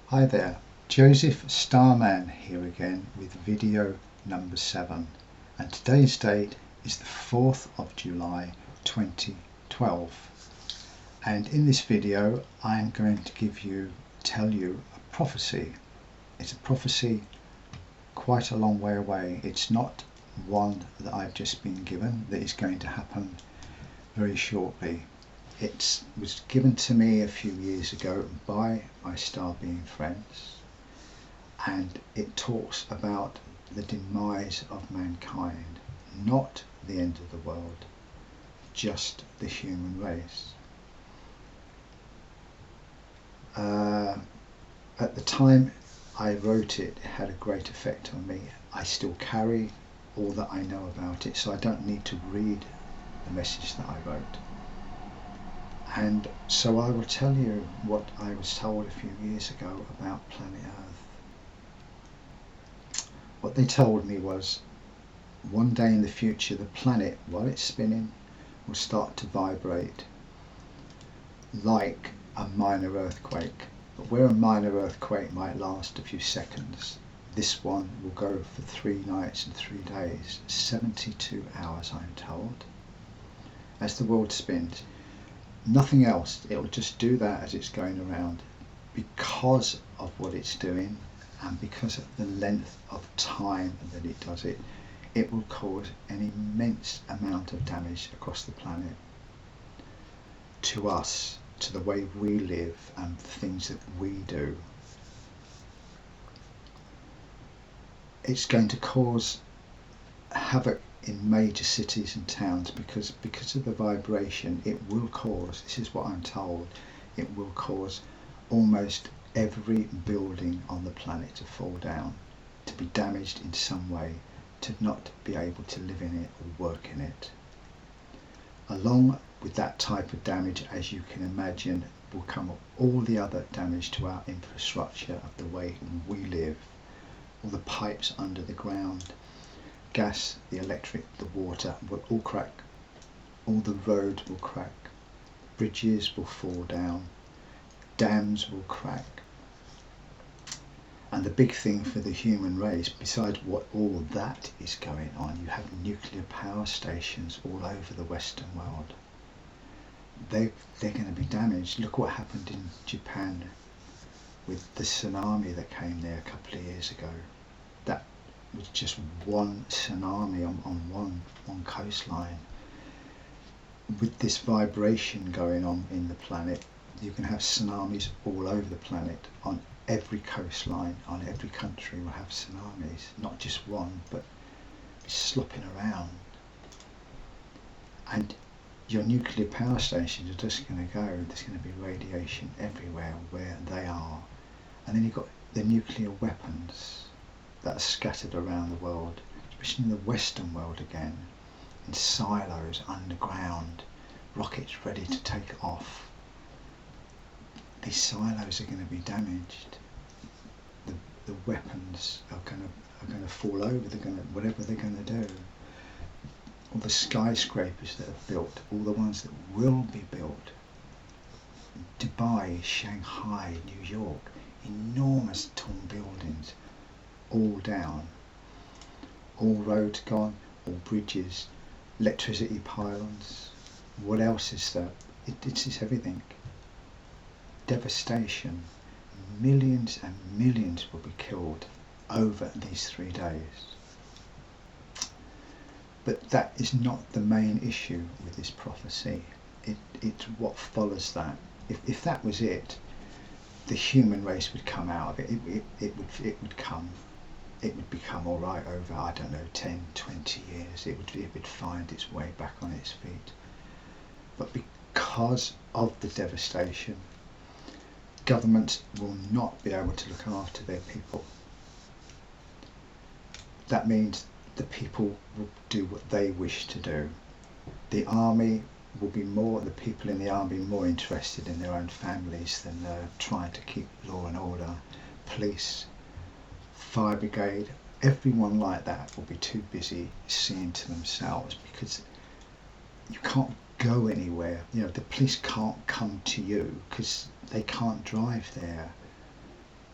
Hi there, Joseph Starman here again with video number 7, and today's date is the 4th of July 2012, and in this video I am going to tell you a prophecy. It's a prophecy quite a long way away. It's not one that I've just been given that is going to happen very shortly. It was given to me a few years ago by my star being friends, and it talks about the demise of mankind, not the end of the world, just the human race. At the time I wrote it, it had a great effect on me. I still carry all that I know about it, so I don't need to read the message that I wrote. And so I will tell you what I was told a few years ago about planet Earth. What they told me was one day in the future the planet, while it's spinning, will start to vibrate like a minor earthquake. But where a minor earthquake might last a few seconds, this one will go for 3 nights and 3 days, 72 hours I'm told. As the world spins, nothing else, it will just do that as it's going around. Because of what it's doing and because of the length of time that it does it, it will cause an immense amount of damage across the planet, to us, to the way we live and the things that we do. It's going to cause havoc in major cities and towns because of the vibration. It will cause, this is what I'm told, it will cause almost every building on the planet to fall down, to be damaged in some way, to not be able to live in it or work in it. Along with that type of damage, as you can imagine, will come all the other damage to our infrastructure of the way we live, all the pipes under the ground, gas, the electric, the water will all crack, all the roads will crack, bridges will fall down, dams will crack. And the big thing for the human race, besides what all that is going on, you have nuclear power stations all over the Western world. They're going to be damaged. Look what happened in Japan with the tsunami that came there a couple of years ago. That was just one tsunami on one coastline. With this vibration going on in the planet, you can have tsunamis all over the planet. On every coastline, on every country will have tsunamis, not just one, but slopping around. And your nuclear power stations are just going to go, there's going to be radiation everywhere where they are. And then you've got the nuclear weapons that are scattered around the world, especially in the Western world again, in silos underground, rockets ready to take off. These silos are going to be damaged. The weapons are going to fall over. They're going to, whatever they're going to do. All the skyscrapers that are built, all the ones that will be built. Dubai, Shanghai, New York, enormous tall buildings, all down, all roads gone, all bridges, electricity pylons. What else is there? It's everything. Devastation. Millions and millions will be killed over these 3 days. But that is not the main issue with this prophecy. It's what follows that. If that was it, the human race would come out of it. It would become all right over, I don't know, 10, 20 years. It would find its way back on its feet. But because of the devastation, governments will not be able to look after their people. That means the people will do what they wish to do. The army will be the people in the army more interested in their own families than trying to keep law and order. Police, fire brigade, everyone like that will be too busy seeing to themselves, because you can't go anywhere. The police can't come to you because they can't drive there.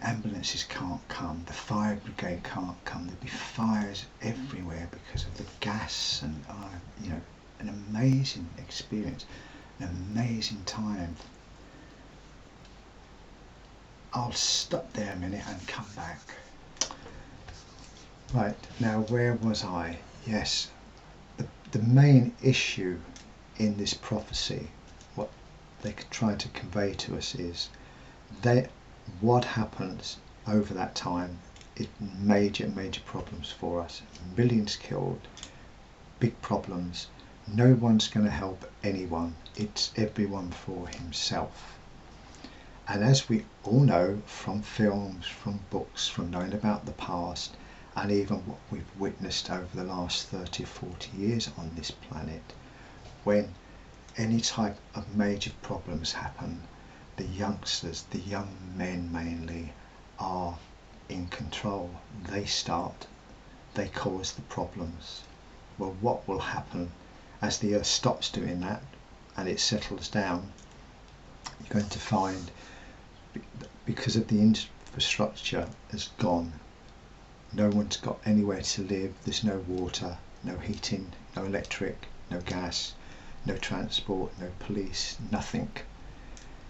ambulances can't come, the fire brigade can't come, there'll be fires everywhere because of the gas, and an amazing experience, an amazing time. I'll stop there a minute and come back. Right, now where was I? Yes, the main issue in this prophecy, what they could try to convey to us is that what happens over that time is major problems for us. Millions killed, big problems. No one's going to help anyone. It's everyone for himself. And as we all know from films, from books, from knowing about the past, and even what we've witnessed over the last 30 or 40 years on this planet, when any type of major problems happen, the youngsters, the young men mainly, are in control. They cause the problems. Well, what will happen as the earth stops doing that and it settles down? You're going to find, because of the infrastructure has gone, no one's got anywhere to live. There's no water, no heating, no electric, no gas, no transport, no police, nothing.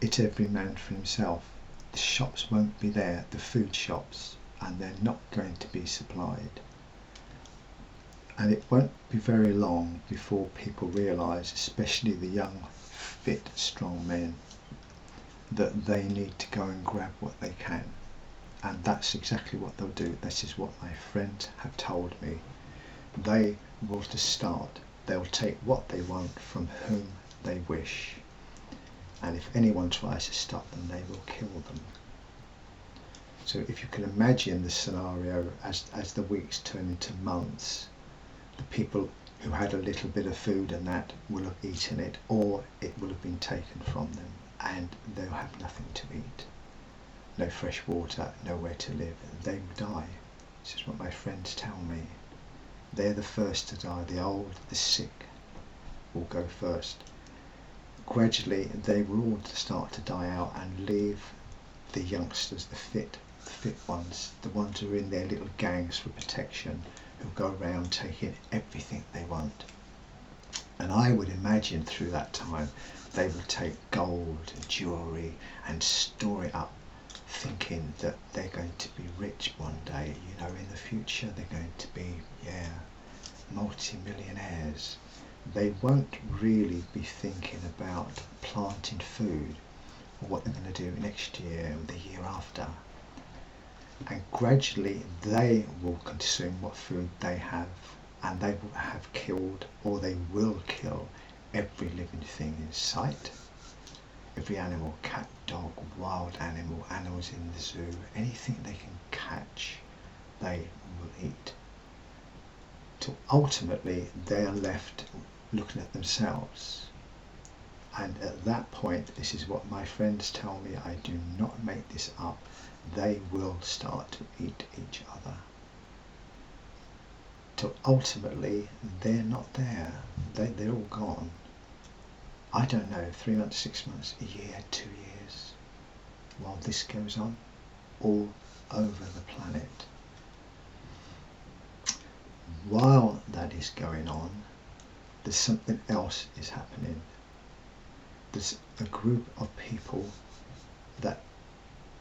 It's every man for himself. The shops won't be there, the food shops, and they're not going to be supplied. And it won't be very long before people realise, especially the young, fit, strong men, that they need to go and grab what they can. And that's exactly what they'll do. This is what my friends have told me. They will just start. They'll take what they want from whom they wish. And if anyone tries to stop them, they will kill them. So if you can imagine the scenario as the weeks turn into months, the people who had a little bit of food and that will have eaten it, or it will have been taken from them, and they'll have nothing to eat. No fresh water, nowhere to live. They will die. This is what my friends tell me. They're the first to die. The old, the sick will go first. Gradually they will all start to die out and leave the youngsters, the fit ones, the ones who are in their little gangs for protection, who go around taking everything they want. And I would imagine through that time they will take gold and jewellery and store it up, thinking that they're going to be rich one day. In the future they're going to be multi-millionaires. They won't really be thinking about planting food or what they're going to do next year or the year after. And gradually they will consume what food they have, and they will have killed, or they will kill, every living thing in sight. Every animal, cat, dog, wild animal, animals in the zoo, anything they can catch, they will eat. Till ultimately they are left looking at themselves. And at that point, this is what my friends tell me, I do not make this up, they will start to eat each other. Till ultimately they're not there. They're all gone. I don't know, 3 months, 6 months, a year, 2 years, while this goes on all over the planet. While that is going on, there's something else is happening. There's a group of people that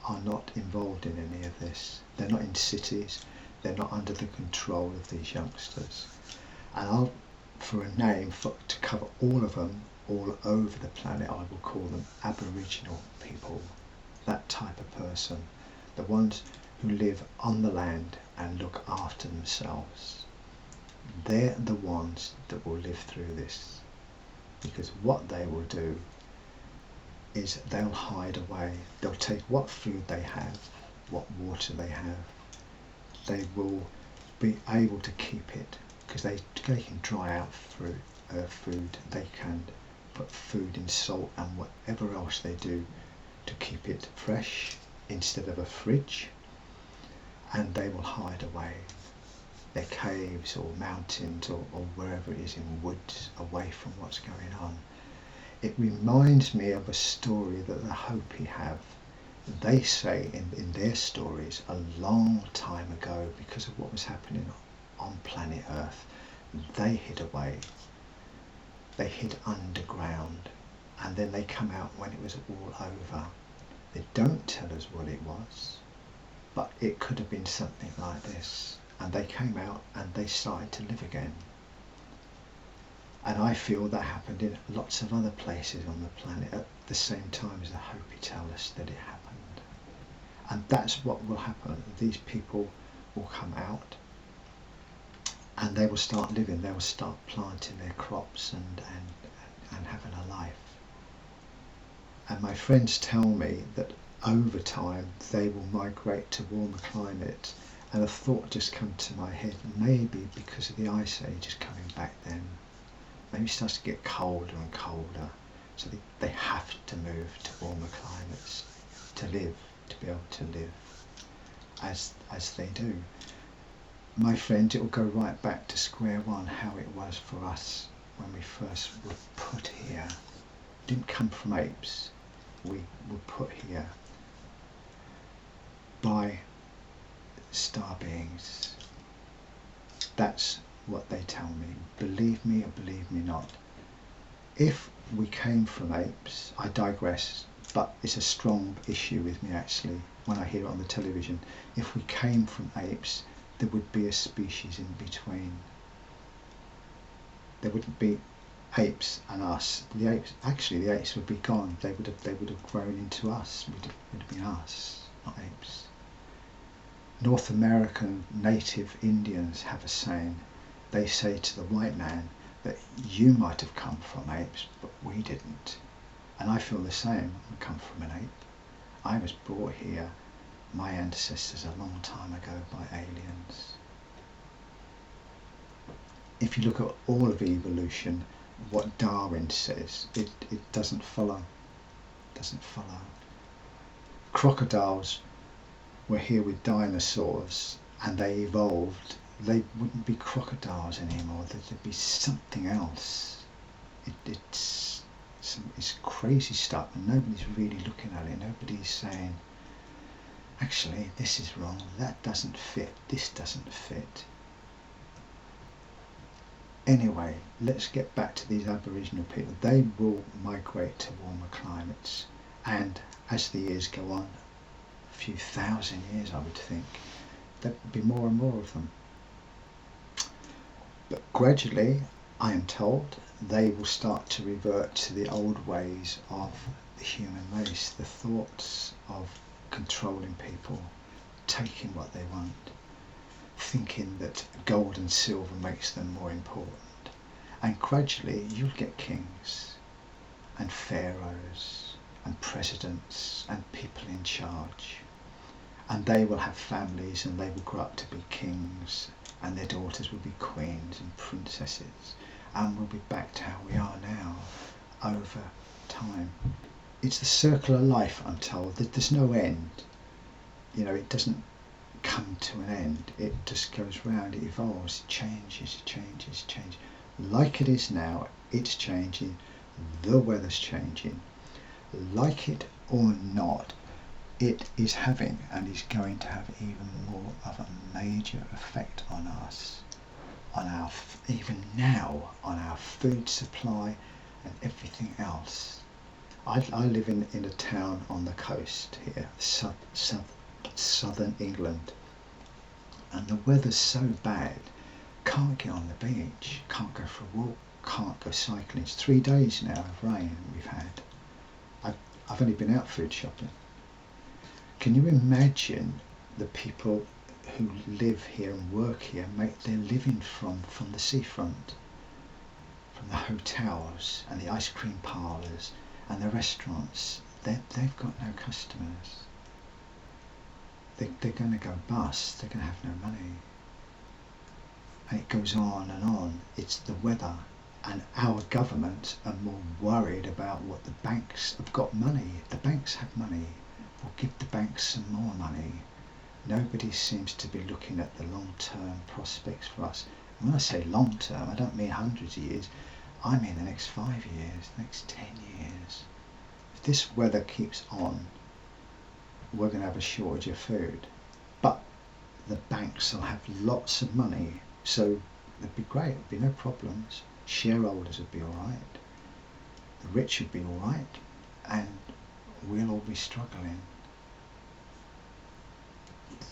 are not involved in any of this. They're not in cities, they're not under the control of these youngsters. And for a name, to cover all of them, all over the planet, I will call them Aboriginal people. That type of person. The ones who live on the land and look after themselves. They're the ones that will live through this. Because what they will do is they'll hide away. They'll take what food they have, what water they have. They will be able to keep it, because they can dry out food. They can put food in salt and whatever else they do to keep it fresh instead of a fridge. And they will hide away. Their caves or mountains or wherever it is, in woods, away from what's going on. It reminds me of a story that the Hopi have They say in their stories a long time ago, because of what was happening on planet Earth, they hid away. They hid underground, and then they come out when it was all over. They don't tell us what it was, but it could have been something like this. And they came out and they started to live again. And I feel that happened in lots of other places on the planet at the same time as the Hopi tell us that it happened. And that's what will happen. These people will come out and they will start living. They will start planting their crops and having a life. And my friends tell me that over time they will migrate to warmer climates. And a thought just come to my head, maybe because of the ice age is coming back then. Maybe it starts to get colder and colder. So they have to move to warmer climates to live, to be able to live as they do. My friend, it will go right back to square one, how it was for us when we first were put here. Didn't come from apes. We were put here by star beings. That's what they tell me. Believe me or believe me not. If we came from apes, I digress, but it's a strong issue with me actually when I hear it on the television. If we came from apes, there would be a species in between. There wouldn't be apes and us. The apes would be gone. They would have grown into us. Would have been us, not apes. North American native Indians have a saying. They say to the white man that you might have come from apes, but we didn't. And I feel the same. I come from an ape. I was brought here, my ancestors, a long time ago by aliens. If you look at all of evolution, what Darwin says, it doesn't follow. Crocodiles were here with dinosaurs and they evolved. They wouldn't be crocodiles anymore. There'd be something else. It's crazy stuff, and nobody's really looking at it. Nobody's saying, actually, this is wrong, that doesn't fit, this doesn't fit. Anyway, let's get back to these Aboriginal people. They will migrate to warmer climates, and as the years go on, a few thousand years I would think, there will be more and more of them. But gradually, I am told, they will start to revert to the old ways of the human race, the thoughts of controlling people, taking what they want, thinking that gold and silver makes them more important. And gradually you'll get kings and pharaohs and presidents and people in charge. And they will have families and they will grow up to be kings, and their daughters will be queens and princesses, and we'll be back to how we are now over time. It's the circle of life, I'm told. There's no end. You know, it doesn't come to an end. It just goes round, it evolves, it changes. Like it is now, it's changing. The weather's changing. Like it or not, it is having and is going to have even more of a major effect on us, on our, even now, on our food supply and everything else. I live in a town on the coast here, southern England, and the weather's so bad, can't get on the beach, can't go for a walk, can't go cycling. It's 3 days now of rain we've had. I've only been out food shopping. Can you imagine the people who live here and work here make their living from the seafront, from the hotels and the ice cream parlours and the restaurants? They've got no customers. They're going to go bust. They're going to have no money. And it goes on and on. It's the weather. And our government are more worried about what the banks have got money. The banks have money. We'll give the banks some more money. Nobody seems to be looking at the long-term prospects for us. And when I say long-term, I don't mean hundreds of years. I mean the next 5 years, the next 10 years. If this weather keeps on, we're going to have a shortage of food. But the banks will have lots of money, so it'd be great, there'd be no problems. Shareholders would be all right, the rich would be all right, and we'll all be struggling.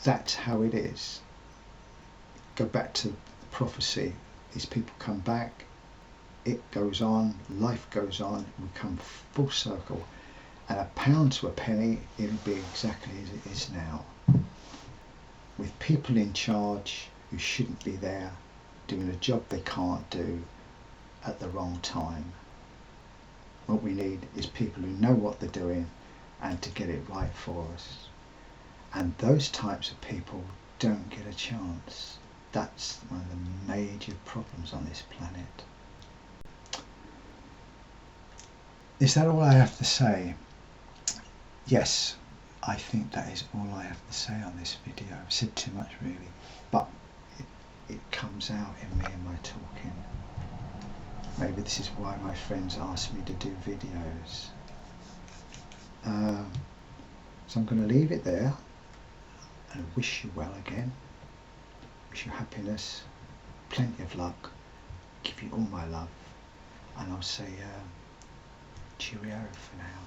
That's how it is. Go back to the prophecy. These people come back, it goes on, life goes on, we come full circle, and a pound to a penny, it'll be exactly as it is now, with people in charge who shouldn't be there, doing a job they can't do at the wrong time. What we need is people who know what they're doing and to get it right for us. And those types of people don't get a chance. That's one of the major problems on this planet. Is that all I have to say? Yes, I think that is all I have to say on this video. I've said too much really, but it comes out in me and my talking. Maybe this is why my friends ask me to do videos. So I'm going to leave it there and wish you well again. Wish you happiness, plenty of luck, give you all my love, and I'll say cheerio for now.